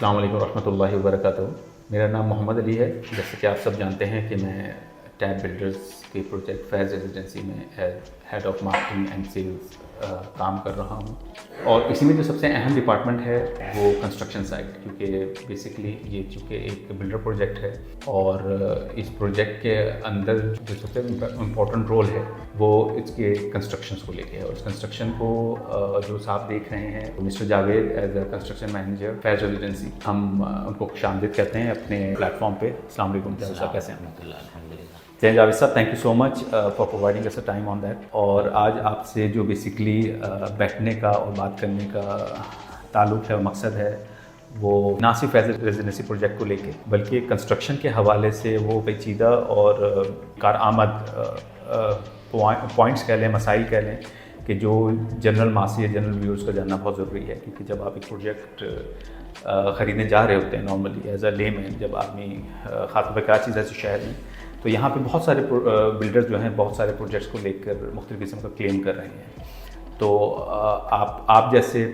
अस्सलाम वालेकुम रहमतुल्लाहि व बरकातुहू। मेरा नाम मोहम्मद अली है। जैसे कि आप सब जानते हैं कि मैं टैब बिल्डर्स के प्रोजेक्ट फैज़ रेजिडेंसी में head of marketing and sales काम कर रहा हूँ। और इसी में जो सबसे अहम डिपार्टमेंट है वो कंस्ट्रक्शन साइड, क्योंकि बेसिकली ये चूँकि एक बिल्डर प्रोजेक्ट है और इस प्रोजेक्ट के अंदर जो सबसे इम्पोर्टेंट रोल है वो इसके कंस्ट्रक्शन को लेके है। और इस कंस्ट्रक्शन को जो साहब देख रहे हैं तो mister Javed as a construction manager Faiz Residency, हम उनको खुशामदीद कहते हैं अपने प्लेटफॉर्म पे। अस्सलाम वालेकुम जावेद साहब, कैसे हैं? जय जावेद साहब, thank you so much for providing us a time on that. और आज आपसे जो बेसिकली बैठने का और बात करने का ताल्लुक़ है और मकसद है वो ना सिर्फ एज रेजिडेंसी प्रोजेक्ट को लेके बल्कि कंस्ट्रक्शन के हवाले से वो पेचीदा और कारआमद पॉइंट्स कह लें, मसाइल कह लें कि जो जनरल मासी या जनरल व्यूअर्स का जानना बहुत ज़रूरी है। क्योंकि जब आप एक प्रोजेक्ट ख़रीदने जा रहे होते हैं नॉर्मली एज अ लेमैन, जब आदमी ख़ासतौर पर कराची जैसे शहर में, तो यहाँ पे बहुत सारे बिल्डर्स जो हैं बहुत सारे प्रोजेक्ट्स को लेकर मुख्तलिफ़ किस्म का क्लेम कर रहे हैं। तो आप जैसे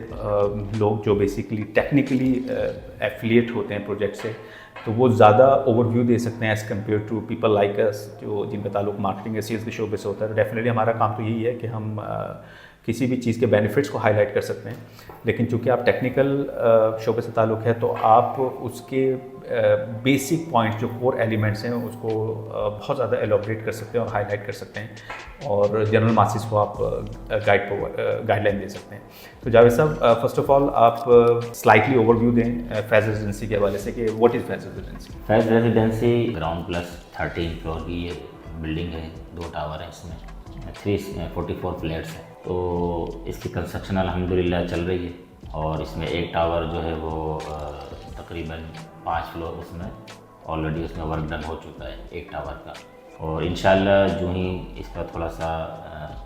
लोग जो बेसिकली टेक्निकली एफिलिएट होते हैं प्रोजेक्ट से, तो वो ज़्यादा ओवरव्यू दे सकते हैं as compare to people like us जो जिनका ताल्लुक मार्केटिंग या सेल्स के शोबे से होता है। डेफिनेटली हमारा काम तो यही है कि हम किसी भी चीज़ के बेनिफिट्स को हाईलाइट कर सकते हैं, लेकिन चूँकि आप टेक्निकल शोबे से ताल्लुक़ है तो आप उसके बेसिक पॉइंट्स जो कोर एलिमेंट्स हैं उसको बहुत ज़्यादा एलोबरेट कर सकते हैं और हाईलाइट कर सकते हैं और जनरल मासिस को आप गाइडलाइन दे सकते हैं। तो जावेद साहब, फर्स्ट ऑफ ऑल आप स्लाइटली ओवरव्यू दें फैज़ रेजिडेंसी के हवाले से कि what is Faiz residency. Faiz residency ground plus 13 floor की ये बिल्डिंग है, 2 टावर हैं इसमें, 344 फ्लैट्स हैं। तो इसकी कंस्ट्रक्शन अल्हम्दुलिल्लाह चल रही है और इसमें एक टावर जो है वो तकरीबन 5 फ्लोर उसमें ऑलरेडी उसमें वर्क डन हो चुका है एक टावर का। और इंशाल्लाह जो ही इसका थोड़ा सा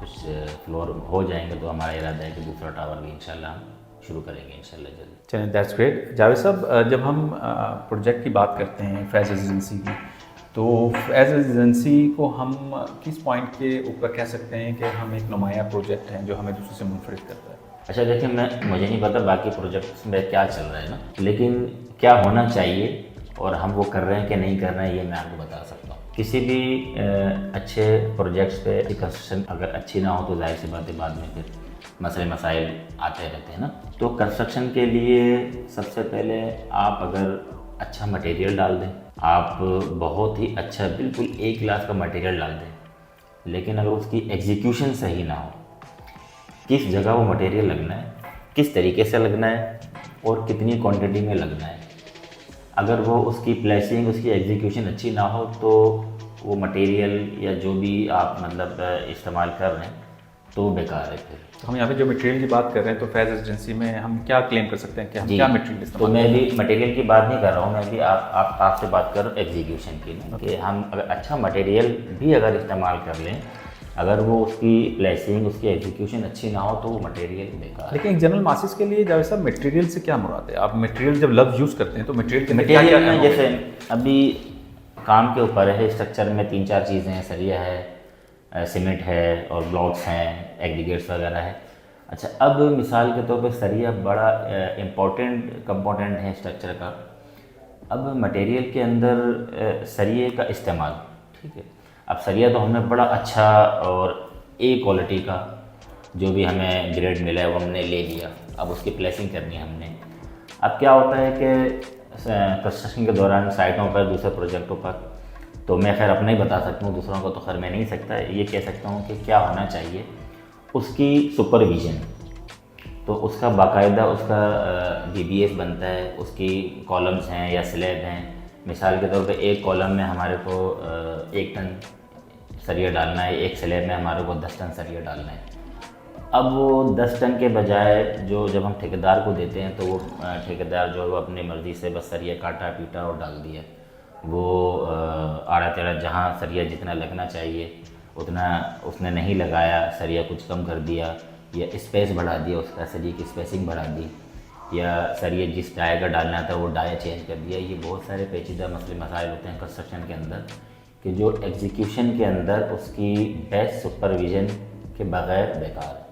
कुछ फ्लोर हो जाएंगे तो हमारा इरादा है कि दूसरा टावर भी इंशाल्लाह हम शुरू करेंगे इंशाल्लाह जल्दी। चलिए, दैट्स ग्रेट। जावेद साहब, जब हम प्रोजेक्ट की बात करते हैं फैज़ रेजिडेंसी की, तो फैज़ रेजिडेंसी को हम किस पॉइंट के ऊपर कह सकते हैं कि हम एक नुमाया प्रोजेक्ट हैं जो हमें दूसरे से मुनफरिद करता है? अच्छा देखिए, मुझे नहीं पता बाकी प्रोजेक्ट्स में क्या चल रहा है ना, लेकिन क्या होना चाहिए और हम वो कर रहे हैं कि नहीं कर रहे हैं ये मैं आपको बता सकता हूँ। किसी भी अच्छे प्रोजेक्ट्स पे कंस्ट्रक्शन अगर अच्छी ना हो तो जाहिर सी बात है बाद में फिर मसले मसाइल आते रहते हैं ना। तो कंस्ट्रक्शन के लिए सबसे पहले आप अगर अच्छा मटेरियल डाल दें, आप बहुत ही अच्छा बिल्कुल A क्लास का मटेरियल डाल दें, लेकिन अगर उसकी एग्जीक्यूशन सही ना हो, किस जगह वो मटेरियल लगना है, किस तरीके से लगना है और कितनी क्वांटिटी में लगना है, अगर वो उसकी प्लेसिंग उसकी एग्जीक्यूशन अच्छी ना हो तो वो मटेरियल या जो भी आप मतलब इस्तेमाल कर रहे हैं तो बेकार है। फिर तो हम यहाँ पे जो मटेरियल की बात कर रहे हैं तो फैज़ रेजिडेंसी में हम क्या क्लेम कर सकते हैं कि हम क्या मटेरियल इस्तेमाल तो मैं भी मटेरियल की बात नहीं कर रहा हूँ, मैं भी आपसे बात कर रहा हूँ एग्जीक्यूशन की कि हम अगर अच्छा मटेरियल भी अगर इस्तेमाल कर लें, अगर वो उसकी प्लेसिंग उसकी एग्जीक्यूशन अच्छी ना हो तो वो मटेरियल बेकार। लेकिन एक जनरल मासिस के लिए जावेद साहब मटेरियल से क्या मुराद है? आप मटेरियल जब लफ्ज़ यूज़ करते हैं तो मटेरियल में जैसे अभी काम के ऊपर है, स्ट्रक्चर में 3-4 चीज़ें हैं, सरिया है, सीमेंट है और ब्लॉक्स हैं, एग्रीगेट्स वगैरह है। अच्छा, अब मिसाल के तौर पे सरिया बड़ा इम्पॉर्टेंट कंपोनेंट है स्ट्रक्चर का। अब मटेरियल के अंदर सरिये का इस्तेमाल, ठीक है, अब सरिया तो हमने बड़ा अच्छा और A क्वालिटी का जो भी हमें ग्रेड मिला है वो हमने ले लिया, अब उसकी प्लेसिंग करनी है हमने। अब क्या होता है कि कंस्ट्रक्शन के दौरान साइटों पर दूसरे प्रोजेक्टों पर, तो मैं खैर अपना ही बता सकता हूँ, दूसरों को तो खैर मैं नहीं सकता, ये कह सकता हूँ कि क्या होना चाहिए उसकी सुपरविज़न। तो उसका बाकायदा उसका BBS बनता है, उसकी कॉलम्स हैं या स्लैब हैं। मिसाल के तौर पे एक कॉलम में हमारे को 1 टन सरिया डालना है, एक स्लैब में हमारे को 10 टन सरिया डालना है। अब वो 10 टन के बजाय जो जब हम ठेकेदार को देते हैं तो वो ठेकेदार जो है वो अपनी मर्ज़ी से बस सरिया काटा पीटा और डाल दिया, वो आड़ा टेढ़ा जहाँ सरिया जितना लगना चाहिए उतना उसने नहीं लगाया, सरिया कुछ कम कर दिया या स्पेस बढ़ा दिया, उसका सरिया की स्पेसिंग बढ़ा दी, या सरिया जिस डाया का डालना था वो डाया चेंज कर दिया। ये बहुत सारे पेचीदा मसले मसाइल होते हैं कंस्ट्रक्शन के अंदर कि जो एग्जीक्यूशन के अंदर उसकी बेस्ट सुपरविज़न के बग़ैर बेकार है।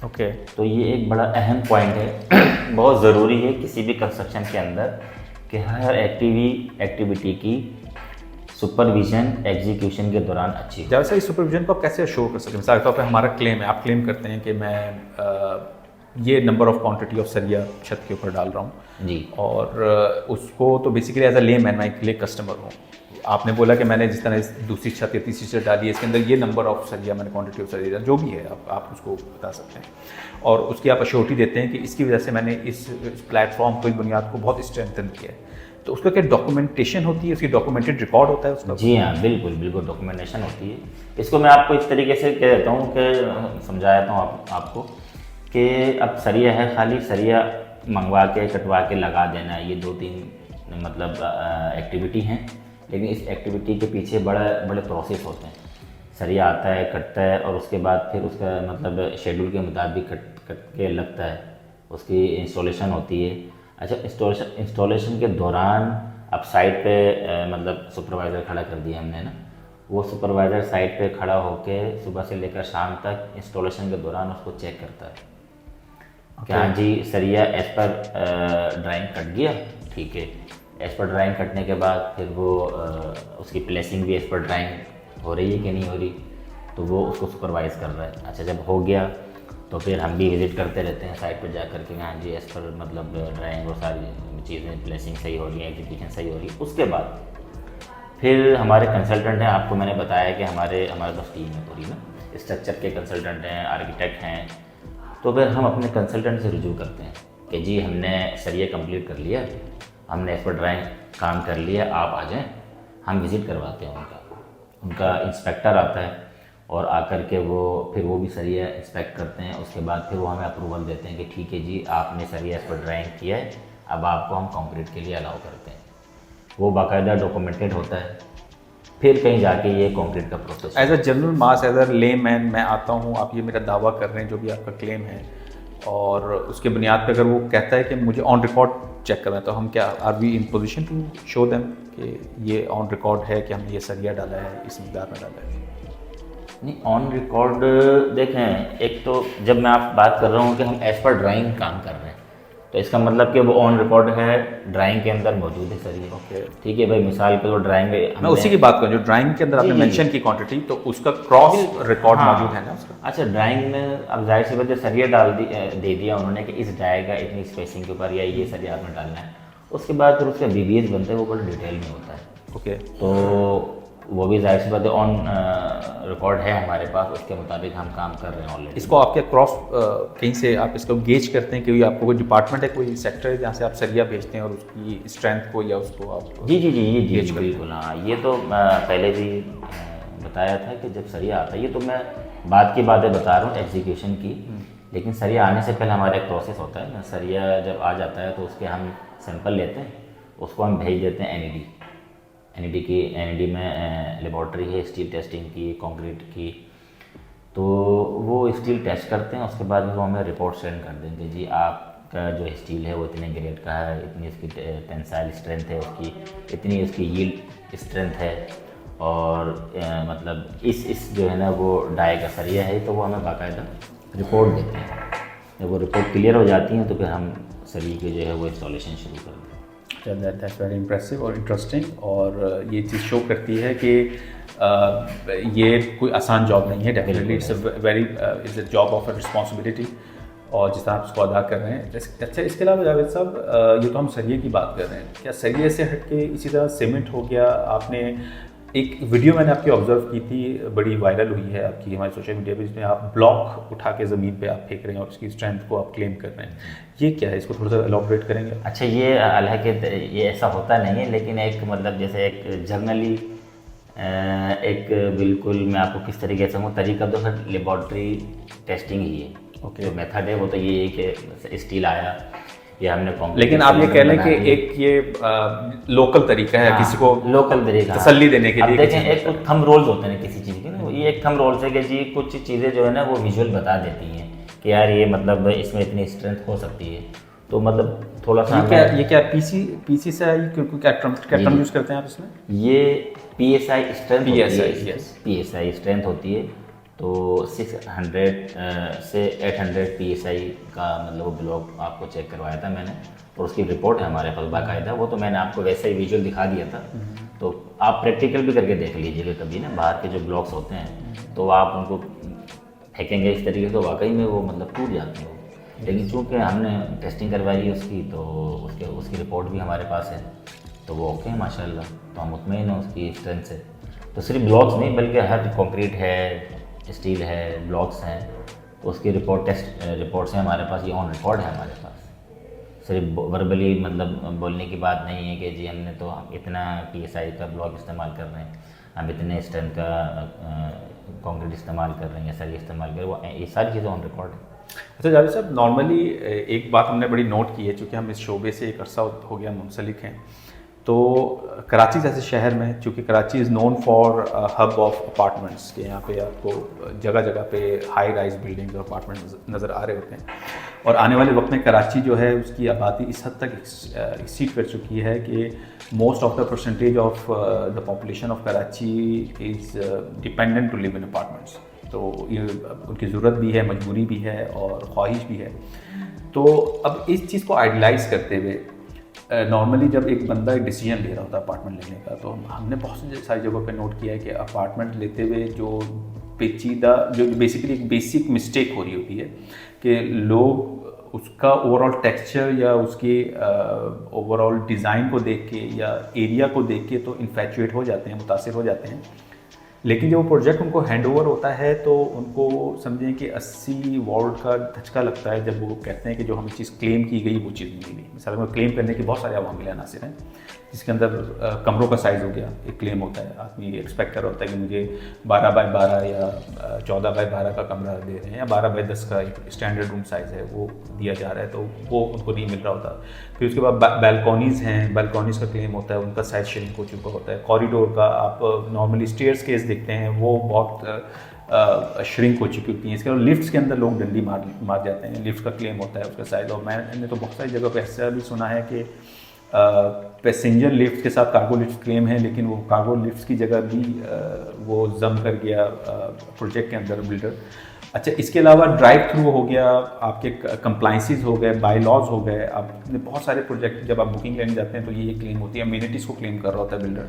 ओके। तो ये एक बड़ा अहम पॉइंट है, बहुत ज़रूरी है किसी भी कंस्ट्रक्शन के अंदर कि हर एक्टिविटी की सुपरविजन एग्जीक्यूशन के दौरान अच्छी हो। जैसे इस सुपरविजन को आप कैसे शो कर सकते हैं? मिसाल के तौर पे हमारा क्लेम है, आप क्लेम करते हैं कि मैं ये नंबर ऑफ क्वांटिटी ऑफ सरिया छत के ऊपर डाल रहा हूँ जी, और उसको तो बेसिकली एज अ लेमैन मैं एक कस्टमर हूँ, आपने बोला कि मैंने जिस तरह इस दूसरी छत या तीसरी छत डाली है इसके अंदर ये नंबर ऑफ सरिया मैंने क्वांटिटी ऑफ सरिया जो भी है आप उसको बता सकते हैं और उसकी आप अश्योरिटी देते हैं कि इसकी वजह से मैंने इस प्लेटफॉर्म को, इस बुनियाद को बहुत स्ट्रेंथन किया है। तो उसका क्या डॉक्यूमेंटेशन होती है, उसकी डॉक्यूमेंटेड रिकॉर्ड होता है उसका? जी हाँ, बिल्कुल बिल्कुल डॉक्यूमेंटेशन होती है। इसको मैं आपको इस तरीके से कह देता हूँ कि समझा देता हूँ आपको कि अब सरिया है, खाली सरिया मंगवा के कटवा के लगा देना, ये 2-3 मतलब एक्टिविटी हैं, लेकिन इस एक्टिविटी के पीछे बड़े प्रोसेस होते हैं। सरिया आता है, कटता है और उसके बाद फिर उसका मतलब शेड्यूल के मुताबिक कट के लगता है, उसकी इंस्टॉलेशन होती है। अच्छा, इंस्टॉलेशन के दौरान अब साइट पे मतलब सुपरवाइज़र खड़ा कर दिया हमने ना, वो सुपरवाइज़र साइट पे खड़ा होके सुबह से लेकर शाम तक इंस्टॉलेशन के दौरान उसको चेक करता है कि हाँ जी सरिया एज पर ड्राइंग कट गया, ठीक है। एज पर ड्राइंग कटने के बाद फिर वो उसकी प्लेसिंग भी एज पर ड्राइंग हो रही है कि नहीं हो रही, तो वो उसको सुपरवाइज़ कर रहा है। अच्छा, जब हो गया तो फिर हम भी विज़िट करते रहते हैं साइट पर जा कर के, हाँ जी एज पर मतलब ड्राइंग और सारी चीज़ें प्लेसिंग सही हो रही है, एग्जीक्यूशन सही हो रही है। उसके बाद फिर हमारे कंसल्टेंट हैं, आपको मैंने बताया कि हमारे पास टीम है पूरी ना, स्ट्रक्चर के कंसल्टेंट हैं, आर्किटेक्ट हैं। तो फिर हम अपने कंसल्टेंट से रिव्यू करते हैं कि जी हमने सरिया कंप्लीट कर लिया, हमने इस पर ड्राइंग काम कर लिया, आप आ जाएं। हम विज़िट करवाते हैं उनका इंस्पेक्टर आता है और आकर के फिर वो भी सरिया इंस्पेक्ट करते हैं। उसके बाद फिर वो हमें अप्रूवल देते हैं कि ठीक है जी आपने सरिया इस पर ड्राइंग किया है, अब आपको हम कंक्रीट के लिए अलाउ करते हैं। वो बाकायदा डॉक्यूमेंटेड होता है, फिर कहीं जाके ये कंक्रीट का process. As a general mass, as a layman मैं आता हूँ, आप ये मेरा दावा कर रहे हैं जो भी आपका क्लेम है, और उसके बुनियाद पे अगर वो कहता है कि मुझे ऑन रिकॉर्ड चेक करना है, तो हम क्या are we in position to show them कि ये ऑन रिकॉर्ड है कि हमने ये सरिया डाला है, इस मकदार में डाला है? नहीं, ऑन रिकॉर्ड देखें, एक तो जब मैं आप बात कर रहा हूँ कि हम एज पर ड्राइंग काम कर रहे हैं, तो इसका मतलब कि वो ऑन रिकॉर्ड है, ड्राइंग के अंदर मौजूद है सर ये। ओके, ठीक है भाई, मिसाल के तो ड्राइंग मैं उसी की बात करूँ जो ड्राइंग के अंदर आपने मेंशन की क्वांटिटी, तो उसका क्रॉस रिकॉर्ड मौजूद है ना उसका? अच्छा, ड्राइंग में अब जाहिर सी बात है सरिया दे दिया उन्होंने कि इस जाएगा इतनी स्पेसिंग के ऊपर या ये सरिया आपने डालना है, उसके बाद फिर उसका BBS बनता है, वो बड़ा डिटेल में होता है। ओके, तो वो भी जाहिर सी बात है ऑन रिकॉर्ड है हमारे पास, उसके मुताबिक हम काम कर रहे हैं ऑलरेडी। इसको आपके क्रॉस कहीं से आप इसको गेज करते हैं कि आपको कोई डिपार्टमेंट है, कोई सेक्टर है जहाँ से आप सरिया भेजते हैं और उसकी स्ट्रेंथ को या उसको आप? जी बिल्कुल, हाँ, ये तो पहले भी बताया था कि जब सरिया आता है, ये तो मैं बाद की बातें बता रहा हूँ एग्जीक्यूशन की, लेकिन सरिया आने से पहले हमारा एक प्रोसेस होता है ना। सरिया जब आ जाता है तो उसके हम सैंपल लेते हैं, उसको हम भेज देते हैं NED में लेबॉर्ट्री है स्टील टेस्टिंग की, कंक्रीट की, तो वो स्टील टेस्ट करते हैं। उसके बाद वो हमें रिपोर्ट सेंड कर देंगे, जी आपका जो स्टील है वो इतने ग्रेड का है, इतनी इसकी टेंसाइल स्ट्रेंथ है उसकी, इतनी इसकी यील्ड स्ट्रेंथ है, और मतलब इस जो है ना वो डाई का सरिया है, तो वो हमें बाकायदा रिपोर्ट देते हैं। जब वो रिपोर्ट क्लियर हो जाती हैं तो फिर हम सरिये के जो है वो इंस्टॉलेशन शुरू करते हैं। दैट्स वेरी इम्प्रेसिव और इंटरेस्टिंग, और ये चीज़ शो करती है कि ये कोई आसान जॉब नहीं है। Definitely it's a job of a responsibility, और जिस तरह आप इसको अदा कर रहे हैं। अच्छा, इसके अलावा जावेद साहब, ये तो हम सरिये की बात कर रहे हैं, क्या सरिये से हट के इसी तरह सीमेंट हो गया? आपने एक वीडियो मैंने आपकी ऑब्जर्व की थी, बड़ी वायरल हुई है आपकी हमारे सोशल मीडिया पे, जिसमें आप ब्लॉक उठा के ज़मीन पे आप फेंक रहे हैं और उसकी स्ट्रेंथ को आप क्लेम कर रहे हैं। ये क्या है, इसको थोड़ा सा एलॉबरेट करेंगे? अच्छा, ये हालांकि ये ऐसा होता नहीं है, लेकिन एक मतलब जैसे एक जर्नली एक बिल्कुल मैं आपको किस तरीके से हूँ, तरीका तो सर लेबॉर्ट्री टेस्टिंग ही है। ओके, जो मेथड है वो तो ये है कि स्टील आया या हमने कंक्रीट, लेकिन आप ये कह लें कि एक ये लोकल तरीका है, किसी को लोकल तरीका तसल्ली देने के लिए। देखें, एक तो थंब रोल्स होते हैं किसी चीज़ के ना, ये एक थंब रोल्स है कि जी कुछ चीज़ें जो है ना वो विजुअल बता देती हैं कि यार ये मतलब इसमें इतनी स्ट्रेंथ हो सकती है, तो मतलब थोड़ा सा ये क्या पीसी से आई, क्योंकि क्या टर्म यूज़ करते हैं आप इसमें? ये PSI strength PSI PSI strength होती है, तो 600 से 800 PSI का मतलब वो ब्लॉक आपको चेक करवाया था मैंने, और उसकी रिपोर्ट है हमारे पास बाकायदा। वो तो मैंने आपको वैसे ही विजुअल दिखा दिया था, तो आप प्रैक्टिकल भी करके देख लीजिएगा कभी ना। बाहर के जो ब्लॉक्स होते हैं तो आप उनको फेंकेंगे इस तरीके से तो वाकई में वो मतलब टूट जाते हैं वो। लेकिन चूँकि हमने टेस्टिंग करवाई है उसकी, तो उसकी रिपोर्ट भी हमारे पास है, तो वो ओके है माशाल्लाह। तो हम मुतमईन हैं उसकी स्ट्रेंथ से। तो सिर्फ ब्लॉक्स नहीं बल्कि हर कंक्रीट है, स्टील है, ब्लॉक्स हैं, तो उसकी रिपोर्ट से हमारे पास, ये ऑन रिकॉर्ड है हमारे पास। सिर्फ वर्बली मतलब बोलने की बात नहीं है कि जी हमने तो इतना PSI का ब्लॉक इस्तेमाल कर रहे हैं, हम इतने स्ट्रेंथ का कंक्रीट इस्तेमाल कर रहे हैं, सरिया इस्तेमाल कर रहे हैं, वो ये सारी चीज़ें ऑन रिकॉर्ड है। अच्छा जावेद साहब, नॉर्मली एक बात हमने बड़ी नोट की है, चूँकि हम इस शोबे से एक अरसा हो गया मुंसलिक हैं, तो कराची जैसे शहर में, चूँकि Karachi is known for hub of apartments के, यहाँ पे आपको जगह जगह पे हाई राइज बिल्डिंग्स और अपार्टमेंट्स नज़र आ रहे होते हैं, और आने वाले वक्त में कराची जो है उसकी आबादी इस हद तक एक्सीड कर चुकी है कि most of the percentage of the population of Karachi is dependent to live in apartments. तो ये उनकी ज़रूरत भी है, मजबूरी भी है और ख्वाहिश भी है। तो अब इस चीज़ को आइडलाइज़ करते हुए नॉर्मली जब एक बंदा एक डिसीजन ले रहा होता है अपार्टमेंट लेने का, तो हमने बहुत सारी जगहों पे नोट किया है कि अपार्टमेंट लेते हुए जो पेचीदा, जो बेसिकली एक बेसिक मिस्टेक हो रही होती है कि लोग उसका ओवरऑल टेक्सचर या उसके ओवरऑल डिज़ाइन को देख के या एरिया को देख के तो इन्फैचुएट हो जाते हैं, मुतासिर हो जाते हैं। लेकिन जब वो प्रोजेक्ट उनको हैंड ओवर होता है तो उनको समझें कि 80 वॉल्ट का धचका लगता है जब वो कहते हैं कि जो हमें चीज़ क्लेम की गई वो चीज़ नहीं मिली। मिसाल में क्लेम करने के बहुत सारे अवामिल अनासिर हैं, जिसके अंदर कमरों का साइज़ हो गया, एक क्लेम होता है। आदमी एक्सपेक्ट कर रहा होता है कि मुझे 12 बाय 12 या 14 बाय 12 का कमरा दे रहे हैं, या 12 बाय 10 का एक स्टैंडर्ड रूम साइज़ है वो दिया जा रहा है, तो वो उनको नहीं मिल रहा होता। फिर उसके बाद बैल्कॉनीज़ हैं, बैल्कॉनीज़ का क्लेम होता है, उनका साइज़ श्रिंक हो चुका होता है। कॉरिडोर का आप नॉर्मली स्टेयर्स केस देखते हैं, वो बहुत श्रिंक हो चुकी होती हैं। इसके अलावा लिफ्ट्स के अंदर लोग डंडी मार जाते हैं, लिफ्ट का क्लेम होता है उसका साइज़। और मैंने तो बहुत सारी जगह पर ऐसा भी सुना है कि पैसेंजर लिफ्ट के साथ कार्गो लिफ्ट क्लेम है, लेकिन वो कार्गो लिफ्ट की जगह भी वो जम कर गया प्रोजेक्ट के अंदर बिल्डर। अच्छा, इसके अलावा ड्राइव थ्रू हो गया, आपके कंप्लाइंसेस हो गए, बाय लॉज हो गए। आपने बहुत सारे प्रोजेक्ट जब आप बुकिंग लेने जाते हैं तो ये क्लेम होती है, अम्यूनिटीज़ को क्लेम कर रहा होता है बिल्डर।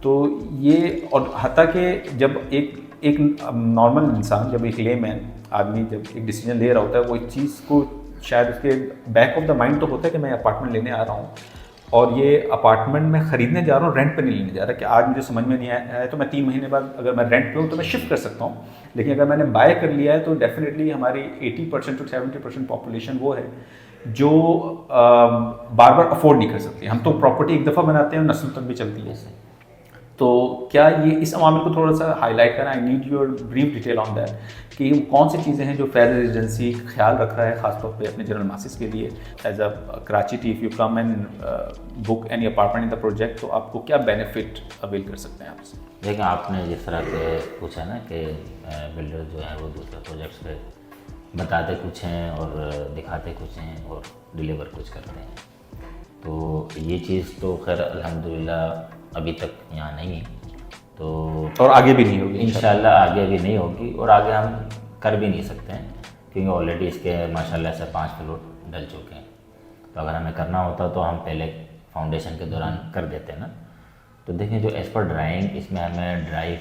तो ये, और हत्ता कि जब एक नॉर्मल इंसान, जब एक लेमैन आदमी जब एक डिसीजन ले रहा होता है, वो इस चीज़ को शायद उसके बैक ऑफ द माइंड तो होता है कि मैं अपार्टमेंट लेने आ रहा हूँ और ये अपार्टमेंट में ख़रीदने जा रहा हूँ, रेंट पे नहीं लेने जा रहा। कि आज मुझे समझ में नहीं आया है तो मैं 3 महीने बाद अगर मैं रेंट पे हूँ तो मैं शिफ्ट कर सकता हूँ, लेकिन अगर मैंने बाय कर लिया है तो डेफिनेटली हमारी 80% टू 70% पॉपुलेशन वो है जो बार बार अफोर्ड नहीं कर सकती। हम तो प्रॉपर्टी एक दफ़ा बनाते हैं और नस्ल तक भी चलती है। तो क्या ये इस अवामिल को थोड़ा सा हाईलाइट करना, I need your brief detail on that, कि कौन सी चीज़ें हैं जो फैज़ रेजिडेंसी ख्याल रख रहा है ख़ासतौर पे अपने जनरल मासिस के लिए। As a Karachiite, if you come and book any apartment in the project, तो आपको क्या बेनिफिट अवेल कर सकते हैं आपसे? देखिए, आपने जिस तरह से पूछा ना कि बिल्डर जो है वो दूसरे प्रोजेक्ट्स पे बताते कुछ हैं और दिखाते कुछ हैं और डिलीवर कुछ करते हैं, तो ये चीज़ तो खैर अल्हम्दुलिल्लाह अभी तक यहाँ नहीं है, तो और आगे भी नहीं होगी इंशाल्लाह, आगे भी नहीं होगी और आगे हम कर भी नहीं सकते हैं, क्योंकि ऑलरेडी इसके माशाल्लाह से 5 फ्लोर डल चुके हैं। तो अगर हमें करना होता तो हम पहले फाउंडेशन के दौरान कर देते हैं ना। तो देखें, जो एज़ पर ड्राइंग इसमें हमें ड्राइव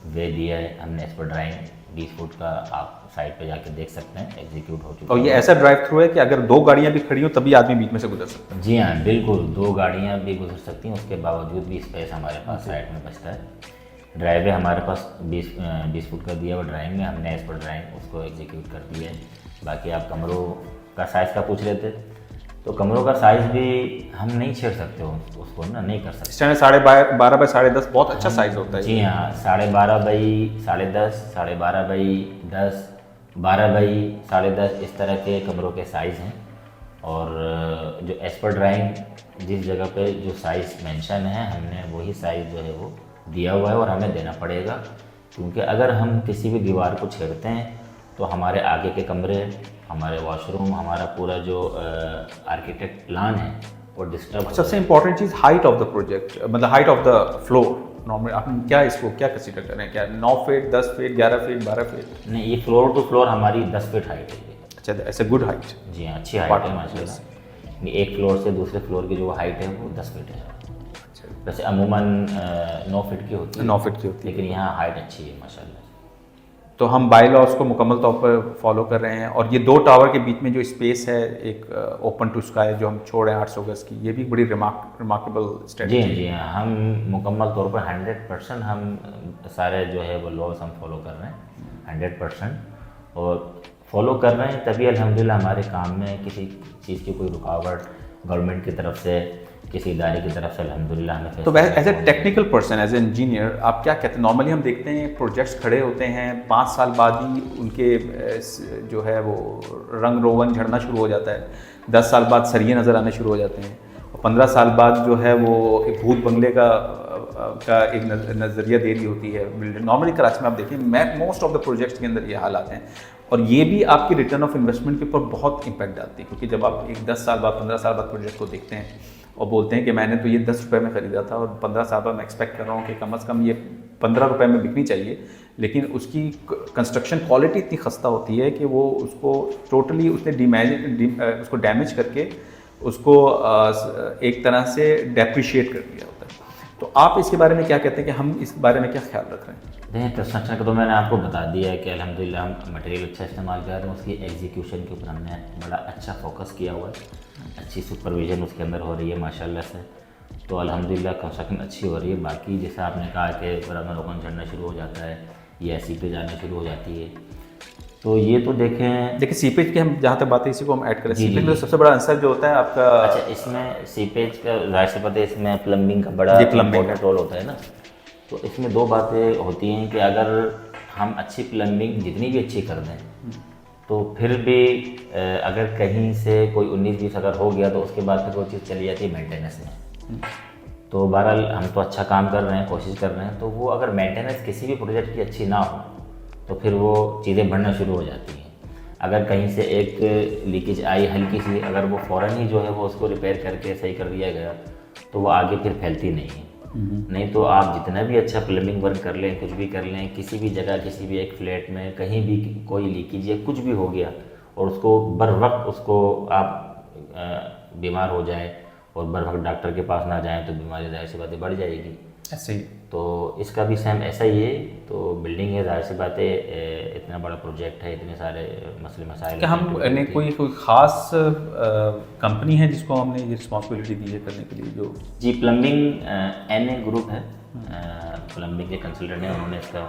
वे दिया है, हमने एज़ पर ड्राइंग 20 फुट का आप साइड पे जाके देख सकते हैं, एग्जीक्यूट हो चुका है। और ये ऐसा ड्राइव थ्रू है कि अगर 2 गाड़ियाँ भी खड़ी हो तभी आदमी बीच में से गुजर सकता है? जी हाँ, बिल्कुल, 2 गाड़ियाँ भी गुजर सकती हैं, उसके बावजूद भी स्पेस हमारे पास साइड में बचता है। ड्राइवे हमारे पास 20 फुट का दिया हुआ ड्राइंग में, हमने एज़ पर ड्राइंग उसको एग्जीक्यूट कर दिया है। बाकी आप कमरों का साइज़ का पूछ रहे थे, तो कमरों का साइज़ भी हम नहीं छेड़ सकते उसको ना, नहीं कर सकते। स्टैंडर्ड 12.5 बाय 10.5 बहुत अच्छा साइज़ होता है। जी हाँ, 12.5 बाई 10.5, 12.5 बाई 10, 12 बाई 10.5, इस तरह के कमरों के साइज़ हैं। और जो एज़ पर ड्राइंग जिस जगह पे जो साइज़ मेंशन है, हमने वही साइज़ जो है वो दिया हुआ है और हमें देना पड़ेगा, क्योंकि अगर हम किसी भी दीवार को छेड़ते हैं तो हमारे आगे के कमरे, हमारे वॉशरूम, हमारा पूरा जो आर्किटेक्ट प्लान है वो डिस्टर्ब। सबसे इंपॉर्टेंट चीज़ हाइट ऑफ द प्रोजेक्ट, मतलब height of the floor, normal आप क्या इसको क्या कंसीडर कर रहे हैं, क्या 9 फीट 10 फीट 11 फीट 12 फीट? नहीं, ये फ्लोर टू फ्लोर हमारी 10 फीट हाइट है ये। अच्छा, ऐसे गुड हाइट। जी हाँ, अच्छी हाइट है माशाल्लाह। एक फ्लोर से दूसरे फ्लोर की जो हाइट है वो 10 फीट है। वैसे अमूमन 9 फीट की होती है, 9 फीट की होती है, लेकिन यहाँ हाइट अच्छी है माशाल्लाह। तो हम बाय लॉज को मुकम्मल तौर पर फॉलो कर रहे हैं। और ये 2 टावर के बीच में जो स्पेस है एक ओपन टू स्काई जो हम छोड़ रहे हैं 800 गज की, ये भी बड़ी रिमार्केबल स्ट्रेटजी है। जी हाँ, हम मुकम्मल तौर पर 100% हम सारे जो है वो लॉज हम फॉलो कर रहे हैं 100%, और फॉलो कर रहे हैं तभी अल्हम्दुलिल्लाह हमारे काम में किसी चीज़ की कोई रुकावट गवर्नमेंट की तरफ से, किसी इदारे की तरफ से अल्हम्दुलिल्लाह हमें। तो as a technical person, as a engineer, आप क्या कहते हैं? नॉर्मली हम देखते हैं प्रोजेक्ट्स खड़े होते हैं, 5 साल बाद ही उनके जो है वो रंग रोगन झड़ना शुरू हो जाता है, 10 साल बाद सरिये नज़र आने शुरू हो जाते हैं, और 15 साल बाद जो है वो एक भूत बंगले का एक नज़रिया दे रही होती है बिल्डर। नॉर्मली कराची में आप देखें मोस्ट ऑफ द प्रोजेक्ट्स के अंदर ये हालात हैं, और ये भी आपकी रिटर्न ऑफ इन्वेस्टमेंट के ऊपर बहुत इंपैक्ट डालती है, क्योंकि जब आप एक 10 साल बाद 15 साल बाद प्रोजेक्ट को देखते हैं और बोलते हैं कि मैंने तो ये 10 रुपये में ख़रीदा था और 15 साल बाद मैं एक्सपेक्ट कर रहा हूँ कि कम से कम ये 15 रुपये में बिकनी चाहिए, लेकिन उसकी कंस्ट्रक्शन क्वालिटी इतनी खस्ता होती है कि वो उसको टोटली उसने उसको डैमेज करके उसको एक तरह से डेप्रिशिएट कर दिया होता है। तो आप इसके बारे में क्या कहते हैं कि हम इस बारे में क्या ख्याल रख रहे हैं? देखिए, कंस्ट्रक्शन का तो मैंने आपको बता दिया है कि अल्हम्दुलिल्लाह हम मटेरियल अच्छा इस्तेमाल कर रहे हैं, उसकी एग्जीक्यूशन के ऊपर हमने बड़ा अच्छा फोकस किया हुआ है, अच्छी सुपरविजन उसके अंदर हो रही है माशाल्लाह से। तो अल्हम्दुलिल्लाह कंस्ट्रक्शन अच्छी हो रही है। बाकी जैसे आपने कहा कि बराबर रोकन चढ़ना शुरू हो जाता है या सीपेज आना शुरू हो जाती है, तो ये तो देखिए सीपेज की हम जहाँ तक बात है इसी को हम ऐड करें। सीपेज में सबसे बड़ा आंसर जो होता है आपका, अच्छा, इसमें सीपेज का जाहिर सी बात है, इसमें प्लम्बिंग का बड़ा इंपॉर्टेंट रोल होता है ना। तो इसमें 2 बातें होती हैं कि अगर हम अच्छी प्लम्बिंग जितनी भी अच्छी कर दें, तो फिर भी अगर कहीं से कोई 19-20 अगर हो गया तो उसके बाद फिर वो चीज़ चली जाती है मेंटेनेंस में। तो बहरहाल हम तो अच्छा काम कर रहे हैं, कोशिश कर रहे हैं, तो वो अगर मेंटेनेंस किसी भी प्रोजेक्ट की अच्छी ना हो तो फिर वो चीज़ें बढ़ना शुरू हो जाती हैं। अगर कहीं से एक लीकेज आई हल्की सी, अगर वो फ़ौरन ही जो है वो उसको रिपेयर करके सही कर दिया गया तो वो आगे फिर फैलती नहीं है। नहीं तो आप जितना भी अच्छा प्लम्बिंग वर्क कर लें, कुछ भी कर लें, किसी भी जगह किसी भी एक फ्लैट में कहीं भी कोई लीकेज या कुछ भी हो गया और उसको बर वक्त उसको आप बीमार हो जाए और बर वक्त डॉक्टर के पास ना जाएं तो बीमारी जाहिर सी बातें बढ़ जाएगी। ऐसे ही तो इसका भी सेम ऐसा ही है। तो बिल्डिंग है, जाहिर सी बात है, इतना बड़ा प्रोजेक्ट है, इतने सारे मसले मसाइल। क्या हमने कोई ख़ास कंपनी है जिसको हमने ये रिस्पॉन्सिबिलिटी दी है करने के लिए? जो जी, प्लम्बिंग NA ग्रुप है, प्लम्बिंग के कंसल्टेंट हैं, उन्होंने इसका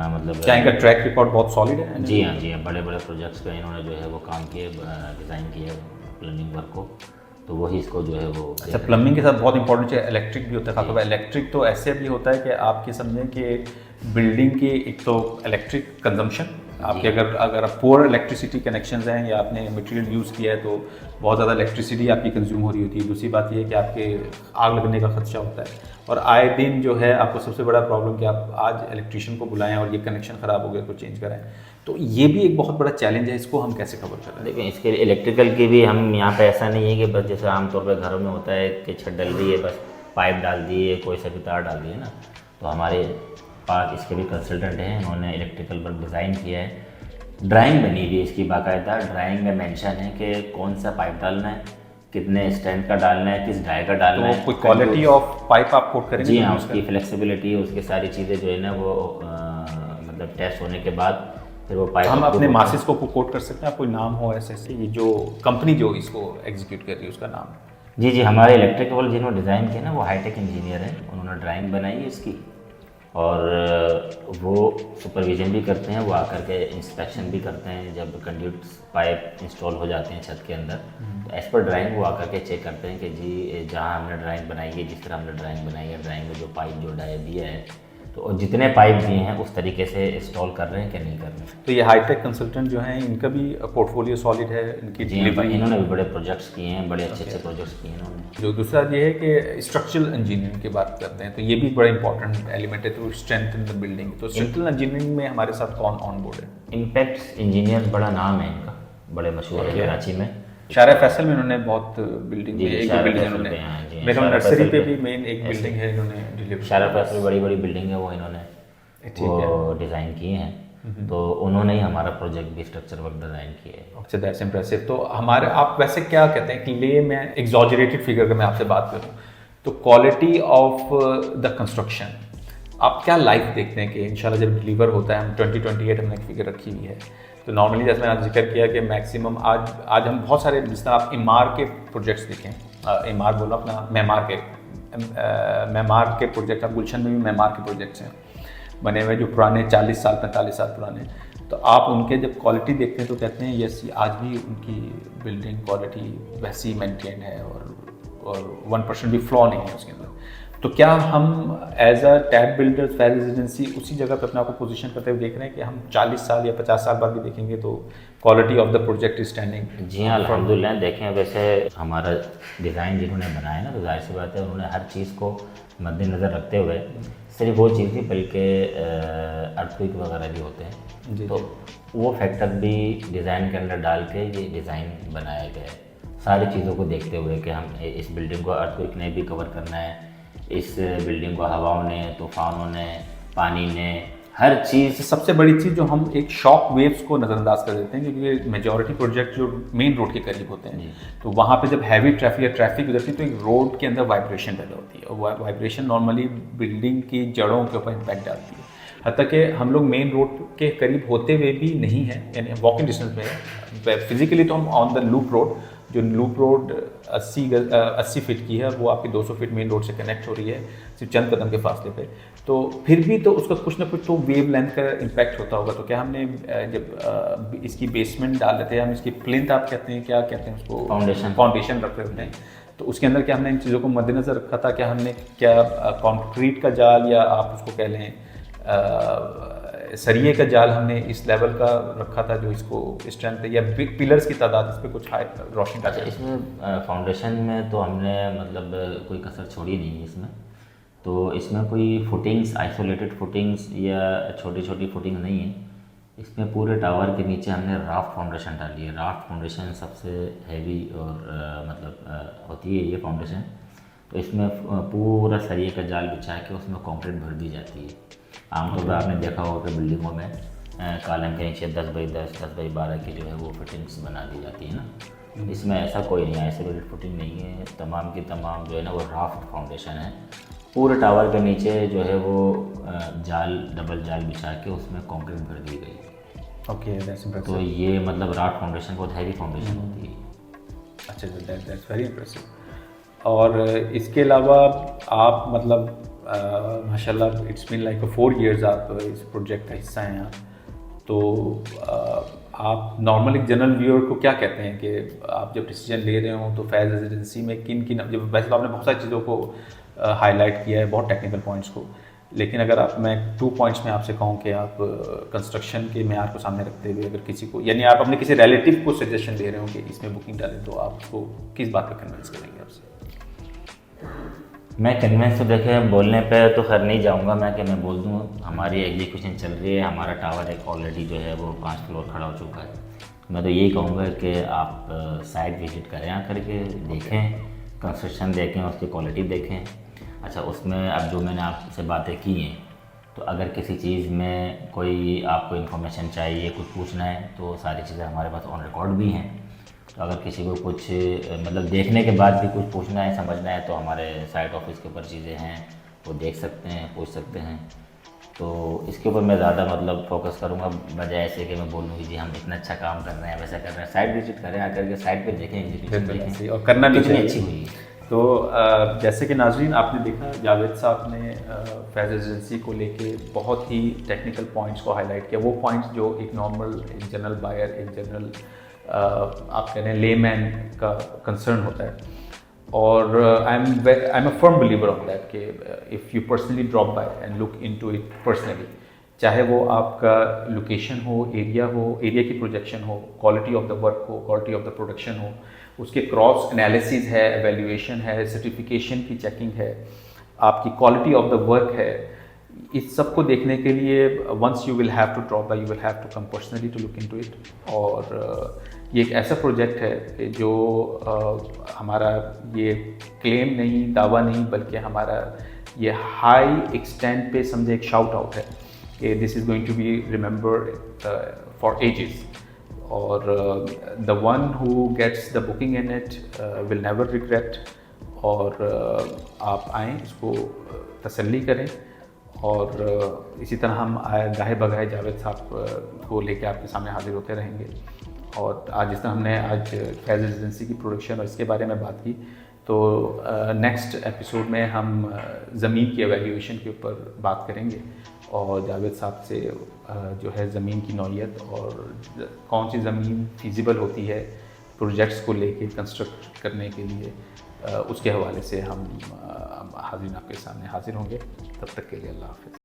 मतलब क्या इनका ट्रैक रिकॉर्ड बहुत सॉलिड है? जी हाँ, जी हाँ, बड़े बड़े प्रोजेक्ट्स पे इन्होंने जो है वो काम किए, डिज़ाइन किए प्लम्बिंग वर्क को, तो वही इसको जो है वो। अच्छा, प्लम्बिंग के साथ बहुत इंपॉर्टेंट है इलेक्ट्रिक भी होता है। खासतौर पर इलेक्ट्रिक तो ऐसे भी होता है कि आपके समझें कि बिल्डिंग की एक तो इलेक्ट्रिक कंजम्पशन आपके, अगर पुअर इलेक्ट्रिसिटी कनेक्शंस हैं या आपने मटेरियल यूज़ किया है तो बहुत ज़्यादा इलेक्ट्रिसिटी आपकी कंज्यूम हो रही होती है। दूसरी बात ये है कि आपके आग लगने का खदशा होता है, और आए दिन जो है आपको सबसे बड़ा प्रॉब्लम कि आप आज इलेक्ट्रिशियन को बुलाएं और ये कनेक्शन ख़राब हो गया तो चेंज कराएं। तो ये भी एक बहुत बड़ा चैलेंज है, इसको हम कैसे कवर कर रहे हैं? देखिए, इसके लिए इलेक्ट्रिकल की भी हम यहाँ पे ऐसा नहीं है कि बस जैसे आमतौर पर घरों में होता है कि छत डल रही है बस पाइप डाल दिए, कोई सा भी तार डाल दिए ना। तो हमारे पास इसके भी कंसल्टेंट हैं, उन्होंने इलेक्ट्रिकल वर्क डिज़ाइन किया है, ड्राइंग बनी हुई है इसकी बाकायदा। ड्राइंग में मेंशन है कि कौन सा पाइप डालना है, कितने स्ट्रेंथ का डालना है, किस डाई का डालना है, कोई क्वालिटी ऑफ पाइप आप कोट करेंगे? जी हाँ, उसकी फ्लेक्सिबिलिटी, उसकी सारी चीज़ें जो है ना वो मतलब टेस्ट होने के बाद फिर वो पाइप। हम अपने मासिस को कोट कर सकते हैं? आप कोई नाम हो ऐसे ये जो कंपनी जो इसको एग्जीक्यूट कर रही है उसका नाम? जी जी, हमारे इलेक्ट्रिकल जिन्होंने डिज़ाइन किया ना वो हाईटेक इंजीनियर हैं, उन्होंने ड्राइंग बनाई है इसकी, और वो सुपरविजन भी करते हैं, वो आकर के इंस्पेक्शन भी करते हैं जब कंड्यूट पाइप इंस्टॉल हो जाते हैं छत के अंदर। तो एज़ पर ड्राइंग वो आकर के चेक करते हैं कि जी जहाँ हमने ड्राइंग बनाई है, जिस तरह हमने ड्राइंग बनाई है, ड्राइंग में जो पाइप जो डाया दिया है तो और जितने पाइप दिए हैं उस तरीके से इंस्टॉल कर रहे हैं कि नहीं कर रहे हैं। तो ये हाईटेक कंसल्टेंट जो हैं इनका भी पोर्टफोलियो सॉलिड है, इनकी डिलीवरी इन्होंने भी बड़े प्रोजेक्ट्स किए हैं, बड़े अच्छे प्रोजेक्ट्स किए हैं इन्होंने। जो दूसरा ये है कि स्ट्रक्चरल इंजीनियरिंग की बात करते हैं तो ये भी बड़ा इंपॉर्टेंट एलिमेंट है to strength in the building. तो स्ट्रक्चरल इंजीनियरिंग में हमारे साथ कौन ऑन बोर्ड है? इम्पैक्ट इंजीनियर बड़ा नाम है इनका, बड़े मशहूर है कराची में। शारा फैसल में उन्होंने बहुत बिल्डिंग में एक बिल्डिंग उन्होंने हैं। मेरा शारा नर्सरी फैसल पे भी मेन एक बिल्डिंग है इन्होंने डिलीवर। शारा फैसल बड़ी बड़ी बिल्डिंग है, वो इन्होंने वो डिज़ाइन किए हैं, तो उन्होंने ही हमारा प्रोजेक्ट भी स्ट्रक्चर वर्क डिज़ाइन किया है। अच्छा, दैट्स इम्प्रेसिव। तो हमारे आप वैसे क्या कहते हैं कि ले में एग्जॉजरेटेड फिगर का मैं आपसे बात करूं तो क्वालिटी ऑफ द कंस्ट्रक्शन आप क्या लाइफ देखते हैं कि इंशाल्लाह जब डिलीवर होता है, हम 2028 हमने एक फिगर रखी हुई है, तो नॉर्मली जैसे मैंने जिक्र किया कि मैक्सिमम आज हम बहुत सारे, जिस तरह आप इमार के प्रोजेक्ट्स देखें, इमार बोला अपना मैमार के प्रोजेक्ट, अब गुलशन में भी मैमार के प्रोजेक्ट्स हैं बने हुए जो पुराने 40 साल 45 साल पुराने, तो आप उनके जब क्वालिटी देखते हैं तो कहते हैं यस आज भी उनकी बिल्डिंग क्वालिटी वैसी मेंटेन है और 1% भी फ्लॉ नहीं है उसके अंदर। तो क्या हम as a Tab Builders Faiz Residency उसी जगह पे अपने आप को पोजीशन करते हुए देख रहे हैं कि हम 40 साल या 50 साल बाद भी देखेंगे तो quality of the project is standing? जी हाँ, अल्हम्दुलिल्लाह। देखें वैसे हमारा डिज़ाइन जिन्होंने बनाया ना, तो जाहिर सी बात है उन्होंने हर चीज़ को मद्देनज़र रखते हुए, सिर्फ वो चीज़ नहीं बल्कि अर्थक्वेक वगैरह भी होते हैं, तो वो फैक्टर भी डिज़ाइन के अंदर डाल के ये डिज़ाइन बनाया गया है, सारी चीज़ों को देखते हुए कि हम इस बिल्डिंग को अर्थक्वेक ने भी कवर करना है, इस बिल्डिंग को हवाओं ने, तूफानों ने, पानी ने, हर चीज़। सबसे बड़ी चीज़ जो हम एक शॉक वेव्स को नज़रअंदाज कर देते हैं क्योंकि मेजॉरिटी प्रोजेक्ट जो मेन रोड के करीब होते हैं तो वहाँ पे जब हैवी ट्रैफिक या ट्रैफिक गुजरती है तो एक रोड के अंदर वाइब्रेशन पैदा होती है और वाइब्रेशन नॉर्मली बिल्डिंग की जड़ों के ऊपर इम्पैक्ट डालती है। हत्ता कि हम लोग मेन रोड के करीब होते हुए भी नहीं हैं, यानी वॉकिंग डिस्टेंस में है फिजिकली, तो हम ऑन द लूप रोड, जो लूप रोड 80 फीट की है और वो आपकी 200 फीट मेन रोड से कनेक्ट हो रही है सिर्फ चंद कदम के फासले पे, तो फिर भी तो उसका कुछ ना कुछ तो वेव लेंथ का इम्पैक्ट होता होगा। तो क्या हमने जब इसकी बेसमेंट डाल रहे थे, हम इसकी प्लिंथ आप कहते हैं, क्या कहते हैं उसको, फाउंडेशन रख रहे होते हैं, तो उसके अंदर क्या हमने इन चीज़ों को मद्देनज़र रखा था? क्या हमने क्या कंक्रीट का जाल या आप उसको कह लें सरिये का जाल हमने इस लेवल का रखा था जो इसको स्ट्रेंथ या पिलर्स की तादाद इस पर कुछ हाई रोशनी का? इसमें फाउंडेशन में तो हमने मतलब कोई कसर छोड़ी नहीं है इसमें, तो इसमें कोई फुटिंग्स, आइसोलेटेड फुटिंग्स या छोटी छोटी फुटिंग नहीं है। इसमें पूरे टावर के नीचे हमने राफ्ट फाउंडेशन डाली है। राफ्ट फाउंडेशन सबसे हैवी और मतलब होती है ये फाउंडेशन, तो इसमें पूरा सरिये का जाल बिछा के उसमें कंक्रीट भर दी जाती है। आमतौर पर आपने देखा होगा कि बिल्डिंगों में कॉलम के नीचे 10 बाई 10, 10 बाई 12 की जो है वो फिटिंग्स बना दी जाती है ना, इसमें ऐसा कोई नहीं है, आइसोलेटेड फुटिंग नहीं है, तमाम की तमाम जो है ना वो राफ्ट फाउंडेशन है। पूरे टावर के नीचे जो है वो जाल, डबल जाल बिछा के उसमें कंक्रीट भर दी गई है। Okay, that's impressive. तो ये मतलब राफ्ट फाउंडेशन बहुत हैवी फाउंडेशन होती है। अच्छा, दैट्स वेरी इम्प्रेसिव। और इसके अलावा आप मतलब माशाल्लाह इट्स बीन लाइक 4 इयर्स आप इस प्रोजेक्ट का हिस्सा हैं आप, तो आप नॉर्मल एक जनरल व्यूअर को क्या कहते हैं कि आप जब डिसीजन ले रहे हो तो फैज़ रेजिडेंसी में किन जब वैसे तो आपने बहुत सारी चीज़ों को हाईलाइट किया है, बहुत टेक्निकल पॉइंट्स को, लेकिन अगर आप मैं 2 पॉइंट्स में आपसे कहूँ कि आप कंस्ट्रक्शन के मेयार को सामने रखते हुए अगर किसी को, यानी आप अपने किसी रिलेटिव को सजेशन दे रहे हो कि इसमें बुकिंग डालें, तो आप उसको किस बात पर कन्विंस करेंगे आपसे? मैं कन्विंस तो देखे बोलने पे तो खैर नहीं जाऊंगा मैं कि मैं बोल दूँ हमारी एग्जीक्यूशन चल रही है, हमारा टावर एक ऑलरेडी जो है वो 5 फ्लोर खड़ा हो चुका है। मैं तो यही कहूँगा कि आप साइट विजिट करें, आकर के देखें, कंस्ट्रक्शन देखें, उसकी क्वालिटी देखें। अच्छा, उसमें अब जो मैंने आपसे बातें की हैं, तो अगर किसी चीज़ में कोई आपको इन्फॉर्मेशन चाहिए, कुछ पूछना है, तो सारी चीज़ें हमारे पास ऑन रिकॉर्ड भी हैं। तो अगर किसी को कुछ मतलब देखने के बाद भी कुछ पूछना है, समझना है, तो हमारे साइट ऑफिस के ऊपर चीज़ें हैं, वो देख सकते हैं, पूछ सकते हैं। तो इसके ऊपर मैं ज़्यादा मतलब फोकस करूँगा, बजाय ऐसे कि मैं बोलूँ कि जी हम इतना अच्छा काम कर रहे हैं, वैसा कर रहे हैं। साइट विजिट करें, आकर के साइट पे देखें, एग्जीक्यूशन देखें और करना भी कितनी अच्छी हुई है। तो जैसे कि नाजरीन आपने देखा, जावेद साहब ने फैज़ रेजिडेंसी को लेके बहुत ही टेक्निकल पॉइंट्स को हाईलाइट किया, वो पॉइंट्स जो एक नॉर्मल, एक जनरल बायर, एक जनरल आप कह रहे हैं लेमैन का कंसर्न होता है। और I am a firm believer of that कि if you personally drop by and look into it personally, चाहे वो आपका लोकेशन हो, एरिया की प्रोजेक्शन हो, क्वालिटी ऑफ द वर्क हो, क्वालिटी ऑफ द प्रोडक्शन हो, उसके क्रॉस एनालिसिस है, एवेल्यूएशन है, सर्टिफिकेशन की चेकिंग है, आपकी क्वालिटी ऑफ द वर्क है, इस सब को देखने के लिए once you will have to drop by, you will have to come personally to look into it. और ये एक ऐसा प्रोजेक्ट है जो हमारा ये क्लेम नहीं, दावा नहीं, बल्कि हमारा ये हाई एक्सटेंट पे समझे एक शाउट आउट है कि this is going to be remembered for ages. और the one who gets the booking in it will never regret. और आप आएँ, इसको तसल्ली करें। और इसी तरह हम गाहे बगाहे जावेद साहब को लेके आपके सामने हाजिर होते रहेंगे। और आज जिस तरह हमने आज फैज़ रेजिडेंसी की प्रोडक्शन और इसके बारे में बात की, तो नेक्स्ट एपिसोड में हम ज़मीन की एवेल्यूएशन के ऊपर बात करेंगे और जावेद साहब से जो है ज़मीन की नौइयत और कौन सी ज़मीन फिजिबल होती है प्रोजेक्ट्स को लेके कंस्ट्रक्ट करने के लिए, उसके हवाले से हम हाजिर आपके सामने हाजिर होंगे। तब तक के लिए अल्लाह हाफ़िज़।